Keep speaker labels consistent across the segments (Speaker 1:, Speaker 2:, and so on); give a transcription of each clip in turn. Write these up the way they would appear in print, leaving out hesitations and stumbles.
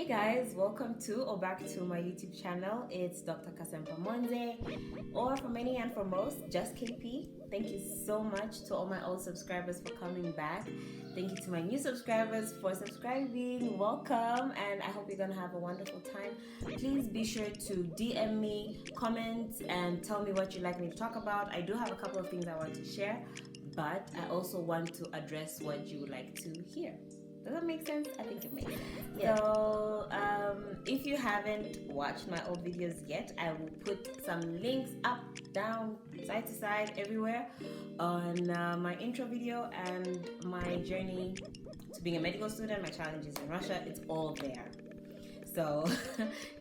Speaker 1: Hey guys, welcome to or back to my YouTube channel. It's Dr. Kasempa Monze, or for many and for most, just KP. Thank you so much to all my old subscribers for coming back. Thank you to my new subscribers for subscribing. Welcome, and I hope you're gonna have a wonderful time. Please be sure to DM me, comment, and tell me what you'd like me to talk about. I do have a couple of things I want to share, but I also want to address what you would like to hear. Does that make sense? I think it makes sense. Yeah. So, if you haven't watched my old videos yet, I will put some links up, down, side to side, everywhere on my intro video and my journey to being a medical student, my challenges in Russia. It's all there. So,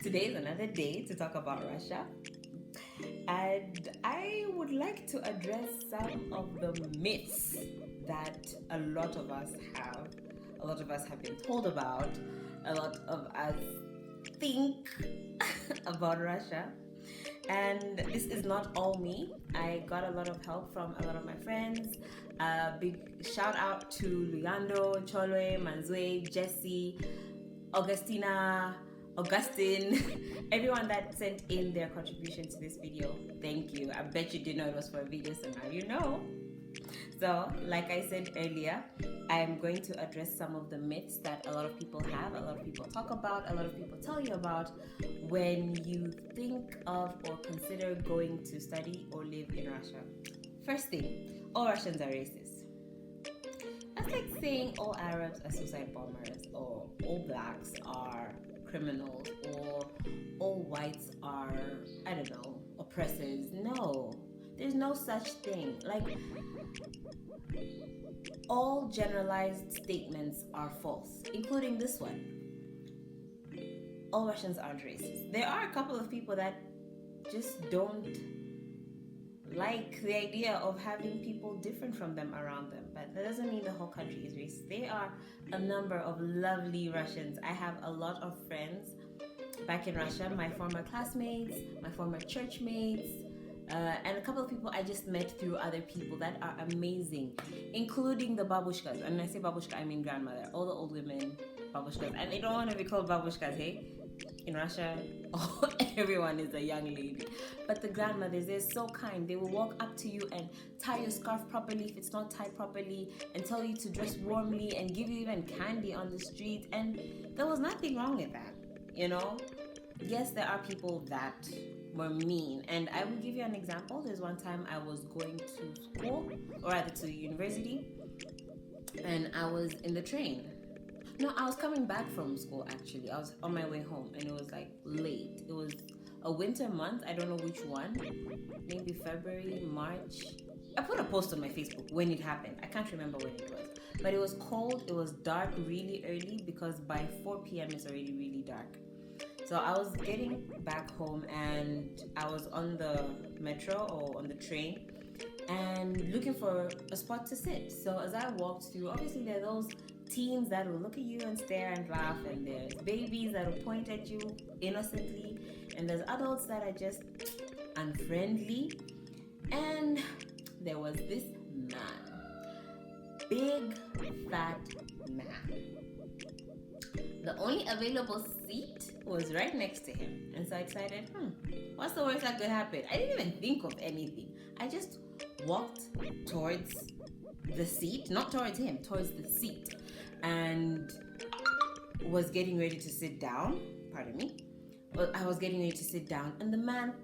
Speaker 1: today is another day to talk about Russia. And I would like to address some of the myths that a lot of us have been told about, a lot of us think about Russia. And this is not all me. I got a lot of help from a lot of my friends. Big shout out to Luyando, Cholwe, Manzwe, Jesse, Augustina, Augustine, everyone that sent in their contribution to this video. Thank you. I bet you didn't know it was for a video, so now you know. So, like I said earlier, I'm going to address some of the myths that a lot of people have, a lot of people talk about, a lot of people tell you about when you think of or consider going to study or live in Russia. First thing, all Russians are racist. That's like saying all Arabs are suicide bombers, or all blacks are criminals, or all whites are, I don't know, oppressors. No, there's no such thing. Like, all generalized statements are false, including this one. All Russians aren't racist. There are a couple of people that just don't like the idea of having people different from them around them, but that doesn't mean the whole country is racist. There are a number of lovely Russians. I have a lot of friends back in Russia, my former classmates, my former church mates, and a couple of people I just met through other people that are amazing, including the babushkas. And when I say babushka, I mean grandmother. All the old women, babushkas. And they don't want to be called babushkas, hey? In Russia, everyone is a young lady. But the grandmothers, they're so kind. They will walk up to you and tie your scarf properly if it's not tied properly, and tell you to dress warmly, and give you even candy on the street. And there was nothing wrong with that, you know? Yes, there are people that were mean, and I will give you an example. There's one time I was going to school, or rather to university, and I was in the train. No, I was coming back from school actually. I was on my way home, and it was like late. It was a winter month. I don't know which one. Maybe February, March. I put a post on my Facebook when it happened. I can't remember when it was. But it was cold. It was dark really early, because by 4 p.m. it's already really dark. So I was getting back home, and I was on the metro or on the train and looking for a spot to sit. So as I walked through, obviously there are those teens that will look at you and stare and laugh, and there's babies that will point at you innocently, and there's adults that are just unfriendly. And there was this man, big fat man. The only available seat was right next to him. And so I decided, what's the worst that could happen? I didn't even think of anything. I just walked towards the seat, not towards him, towards the seat, and was getting ready to sit down. Pardon me. Well, I was getting ready to sit down, and the man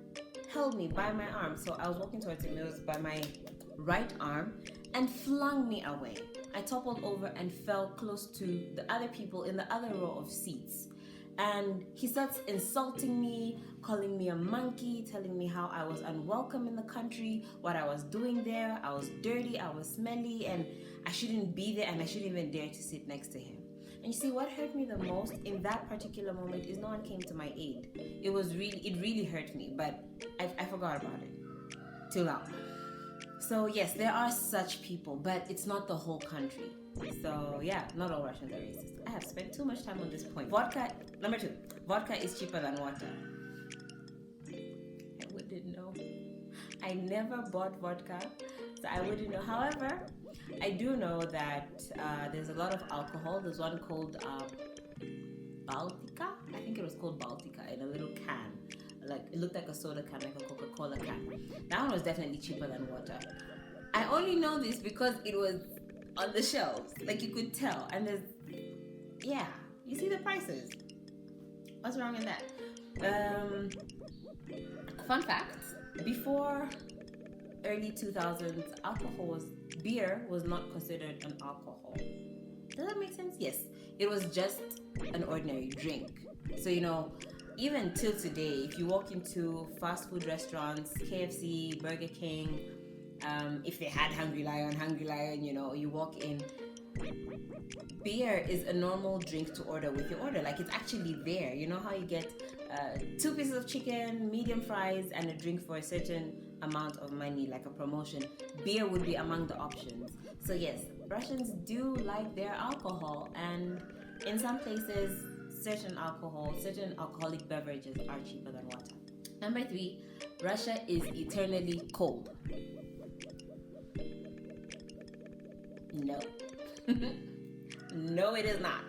Speaker 1: held me by my arm. So I was walking towards him. It was by my right arm, and flung me away. I toppled over and fell close to the other people in the other row of seats. And he starts insulting me, calling me a monkey, telling me how I was unwelcome in the country, what I was doing there. I was dirty, I was smelly, and I shouldn't be there, and I shouldn't even dare to sit next to him. And you see, what hurt me the most in that particular moment is no one came to my aid. It really hurt me, but I forgot about it till now. So yes, there are such people, but it's not the whole country. So yeah, not all Russians are racist. I have spent too much time on this point. Number 2, vodka is cheaper than water. I wouldn't know. I never bought vodka, so I wouldn't know. However, I do know that there's a lot of alcohol. There's one called Baltica. I think it was called Baltica in a little can. Like it looked like a soda can, like a Coca-Cola can. That one was definitely cheaper than water. I only know this because it was on the shelves. Like you could tell. And there's, yeah, you see the prices. What's wrong in that? Fun fact, before early 2000s, beer was not considered an alcohol. Does that make sense? Yes. It was just an ordinary drink. So, even till today, if you walk into fast food restaurants, KFC, Burger King, if they had Hungry Lion, you walk in, beer is a normal drink to order with your order. Like it's actually there. You know how you get 2 pieces of chicken, medium fries, and a drink for a certain amount of money, like a promotion. Beer would be among the options. So yes, Russians do like their alcohol, and in some places, certain alcoholic beverages are cheaper than water. Number 3, Russia is eternally cold. No. No, it is not.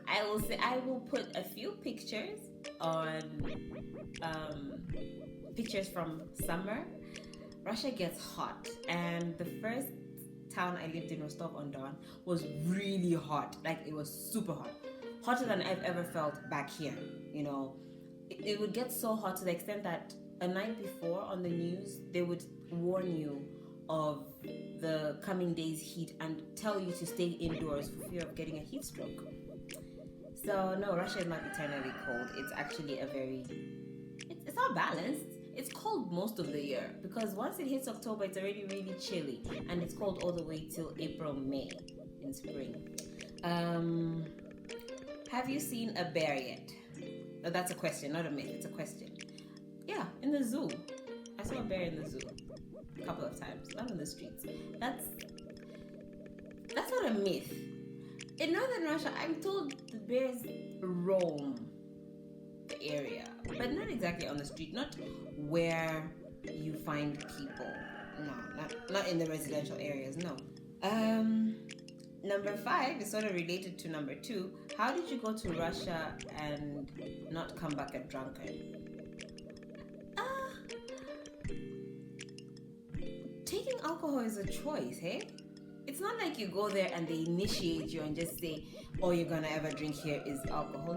Speaker 1: I will put a few pictures on pictures from summer. Russia gets hot, and the first town I lived in, Rostov-on-Don, was really hot. Like it was super hot, hotter than I've ever felt back here. It would get so hot to the extent that a night before on the news they would warn you of the coming day's heat and tell you to stay indoors for fear of getting a heat stroke. So no, Russia is not eternally cold. It's actually it's not balanced. It's cold most of the year because once it hits October, it's already really chilly, and it's cold all the way till April, May in spring. Have you seen a bear yet? No, that's a question, not a myth. It's a question. Yeah, in the zoo. I saw a bear in the zoo a couple of times, not on the streets. That's not a myth. In northern Russia, I'm told the bears roam the area, but not exactly on the street, not where you find people. No, not in the residential areas, no. Number 5 is sort of related to number 2. How did you go to Russia and not come back a drunkard? Taking alcohol is a choice, hey? It's not like you go there and they initiate you and just say, all you're gonna ever drink here is alcohol.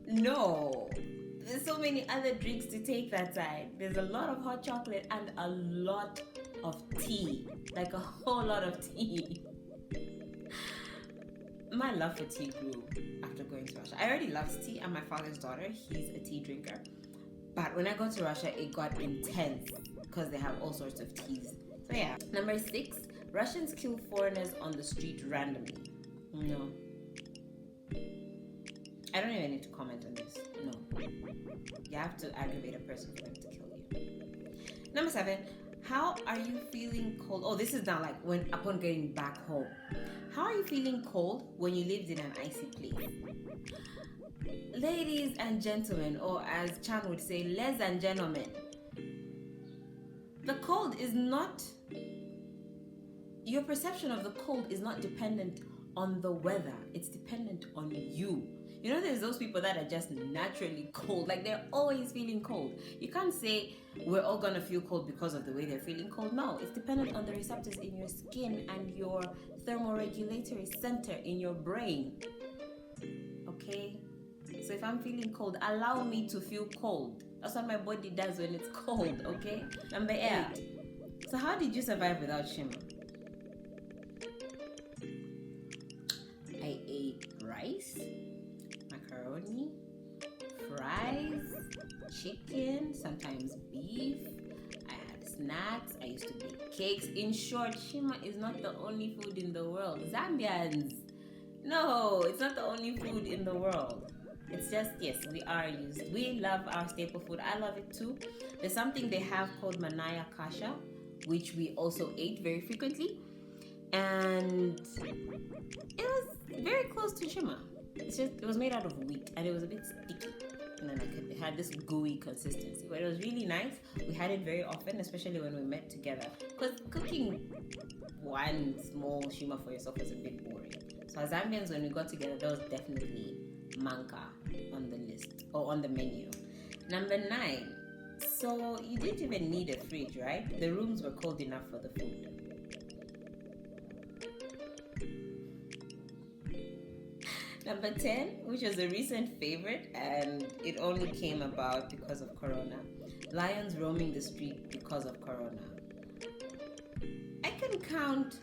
Speaker 1: No. There's so many other drinks to take that side. There's a lot of hot chocolate and a lot of tea. Like a whole lot of tea. My love for tea grew after going to Russia. I already loved tea. I'm my father's daughter. He's a tea drinker. But when I got to Russia, it got intense because they have all sorts of teas. So yeah. Number 6, Russians kill foreigners on the street randomly. No. I don't even need to comment on this. No. You have to aggravate a person for them to kill you. Number 7, how are you feeling cold? Oh, this is now like upon getting back home. How are you feeling cold when you lived in an icy place? Ladies and gentlemen, or as Chan would say, les and gentlemen, the cold is not, your perception of the cold is not dependent on the weather. It's dependent on you. There's those people that are just naturally cold, like they're always feeling cold. You can't say we're all gonna feel cold because of the way they're feeling cold. No, it's dependent on the receptors in your skin and your thermoregulatory center in your brain. Okay? So if I'm feeling cold, allow me to feel cold. That's what my body does when it's cold, okay? Number 8. So how did you survive without Shima? I ate rice, macaroni, fries, chicken, sometimes beef. I had snacks. I used to bake cakes. In short, Shima is not the only food in the world. Zambians, no, it's not the only food in the world. It's just, yes, we are used. We love our staple food. I love it too. There's something they have called manaya kasha, which we also ate very frequently. And it was very close to Shima. It was made out of wheat and it was a bit sticky. And then it had this gooey consistency. But it was really nice. We had it very often, especially when we met together. Because cooking one small Shima for yourself was a bit boring. So as Zambians, when we got together, that was definitely manka on the list or on the menu. Number 9. So you didn't even need a fridge, right? The rooms were cold enough for the food. Number 10, which was a recent favorite, and it only came about because of Corona. Lions roaming the street because of Corona. I can count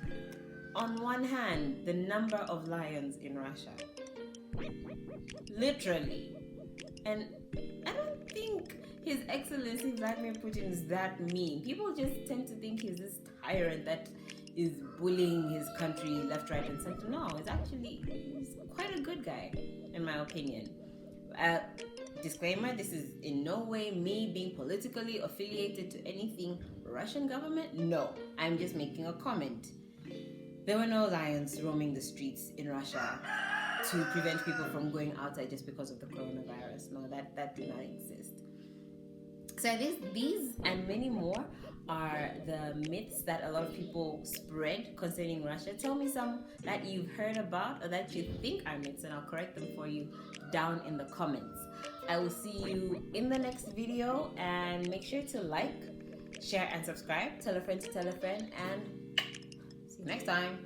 Speaker 1: on one hand the number of lions in Russia. Literally. And I don't think His Excellency Vladimir Putin is that mean. People just tend to think he's this tyrant that is bullying his country left, right, and center. No, he's quite a good guy, in my opinion. Disclaimer, this is in no way me being politically affiliated to anything Russian government. No, I'm just making a comment. There were no lions roaming the streets in Russia to prevent people from going outside just because of the coronavirus. No, that did not exist. So these and many more are the myths that a lot of people spread concerning Russia. Tell me some that you've heard about or that you think are myths, and I'll correct them for you down in the comments. I will see you in the next video, and make sure to like, share, and subscribe. Tell a friend to tell a friend, and see you next time.